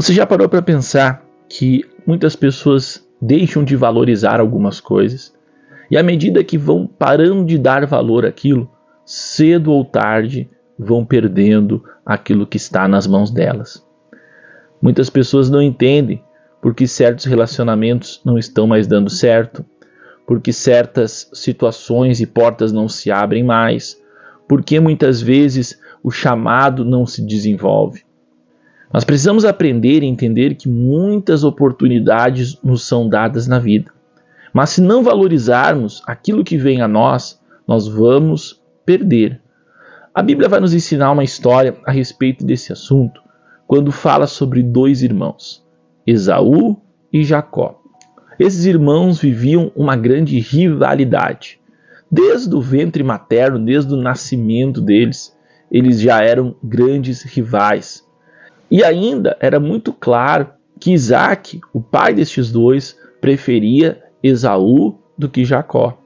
Você já parou para pensar que muitas pessoas deixam de valorizar algumas coisas e à medida que vão parando de dar valor àquilo, cedo ou tarde vão perdendo aquilo que está nas mãos delas? Muitas pessoas não entendem porque certos relacionamentos não estão mais dando certo, porque certas situações e portas não se abrem mais, porque muitas vezes o chamado não se desenvolve. Nós precisamos aprender e entender que muitas oportunidades nos são dadas na vida. Mas se não valorizarmos aquilo que vem a nós, nós vamos perder. A Bíblia vai nos ensinar uma história a respeito desse assunto, quando fala sobre dois irmãos, Esaú e Jacó. Esses irmãos viviam uma grande rivalidade. Desde o ventre materno, desde o nascimento deles, eles já eram grandes rivais. E ainda era muito claro que Isaac, o pai destes dois, preferia Esaú do que Jacó.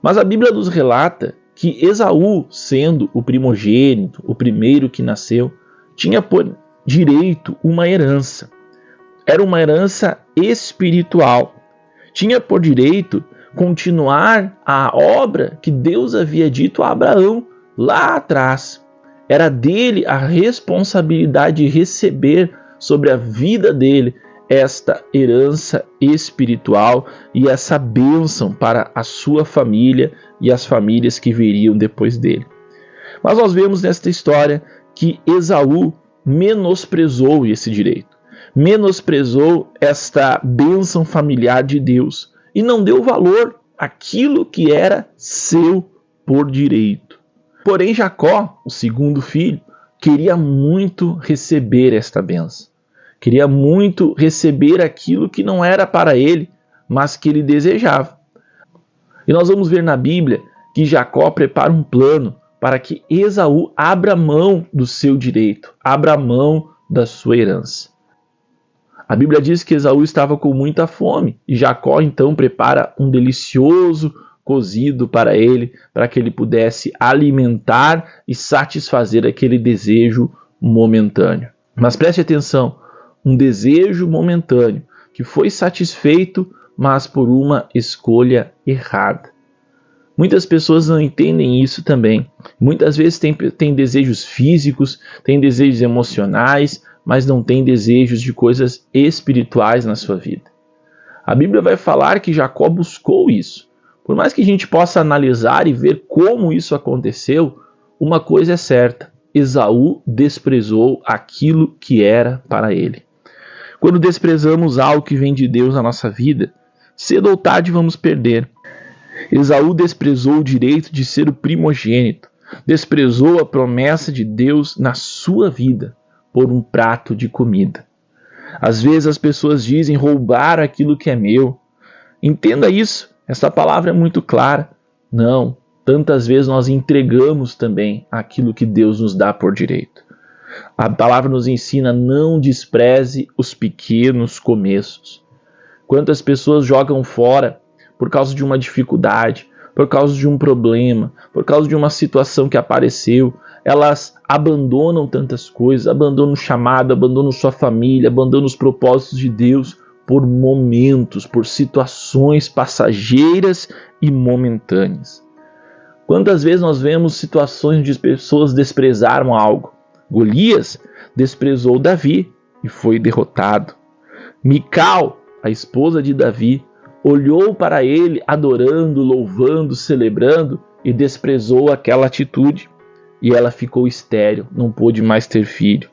Mas a Bíblia nos relata que Esaú, sendo o primogênito, o primeiro que nasceu, tinha por direito uma herança. Era uma herança espiritual. Tinha por direito continuar a obra que Deus havia dito a Abraão lá atrás. Era dele a responsabilidade de receber sobre a vida dele esta herança espiritual e essa bênção para a sua família e as famílias que viriam depois dele. Mas nós vemos nesta história que Esaú menosprezou esse direito, menosprezou esta bênção familiar de Deus e não deu valor àquilo que era seu por direito. Porém, Jacó, o segundo filho, queria muito receber esta bênção. Queria muito receber aquilo que não era para ele, mas que ele desejava. E nós vamos ver na Bíblia que Jacó prepara um plano para que Esaú abra mão do seu direito, abra mão da sua herança. A Bíblia diz que Esaú estava com muita fome e Jacó então prepara um delicioso cozido para ele, para que ele pudesse alimentar e satisfazer aquele desejo momentâneo. Mas preste atenção, um desejo momentâneo que foi satisfeito, mas por uma escolha errada. Muitas pessoas não entendem isso também. Muitas vezes tem desejos físicos, tem desejos emocionais, mas não tem desejos de coisas espirituais na sua vida. A Bíblia vai falar que Jacó buscou isso. Por mais que a gente possa analisar e ver como isso aconteceu, uma coisa é certa: Esaú desprezou aquilo que era para ele. Quando desprezamos algo que vem de Deus na nossa vida, cedo ou tarde vamos perder. Esaú desprezou o direito de ser o primogênito, desprezou a promessa de Deus na sua vida por um prato de comida. Às vezes as pessoas dizem roubar aquilo que é meu. Entenda isso. Essa palavra é muito clara. Não, tantas vezes nós entregamos também aquilo que Deus nos dá por direito. A palavra nos ensina: não despreze os pequenos começos. Quantas pessoas jogam fora por causa de uma dificuldade, por causa de um problema, por causa de uma situação que apareceu, elas abandonam tantas coisas, abandonam o chamado, abandonam sua família, abandonam os propósitos de Deus, por momentos, por situações passageiras e momentâneas. Quantas vezes nós vemos situações de pessoas desprezaram algo? Golias desprezou Davi e foi derrotado. Mical, a esposa de Davi, olhou para ele adorando, louvando, celebrando e desprezou aquela atitude. E ela ficou estéril, não pôde mais ter filho.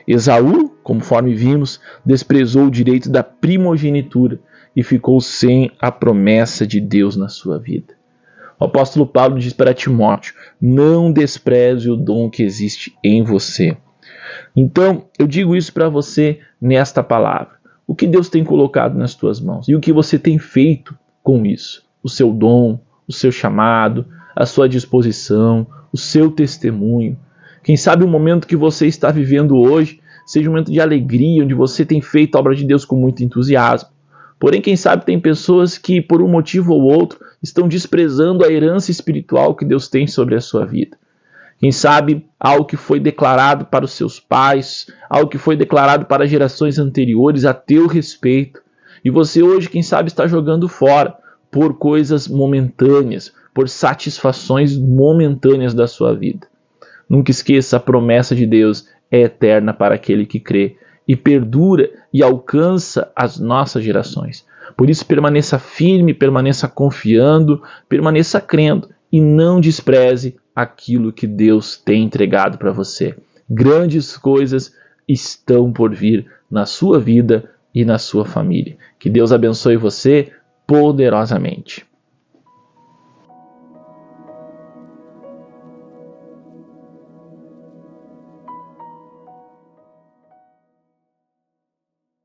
Esaú, conforme vimos, desprezou o direito da primogenitura e ficou sem a promessa de Deus na sua vida. O apóstolo Paulo diz para Timóteo: não despreze o dom que existe em você. Então, eu digo isso para você nesta palavra. O que Deus tem colocado nas tuas mãos e o que você tem feito com isso? O seu dom, o seu chamado, a sua disposição, o seu testemunho. Quem sabe o momento que você está vivendo hoje seja um momento de alegria, onde você tem feito a obra de Deus com muito entusiasmo. Porém, quem sabe tem pessoas que, por um motivo ou outro, estão desprezando a herança espiritual que Deus tem sobre a sua vida. Quem sabe algo que foi declarado para os seus pais, algo que foi declarado para gerações anteriores a teu respeito. E você hoje, quem sabe, está jogando fora por coisas momentâneas, por satisfações momentâneas da sua vida. Nunca esqueça, a promessa de Deus é eterna para aquele que crê e perdura e alcança as nossas gerações. Por isso, permaneça firme, permaneça confiando, permaneça crendo e não despreze aquilo que Deus tem entregado para você. Grandes coisas estão por vir na sua vida e na sua família. Que Deus abençoe você poderosamente.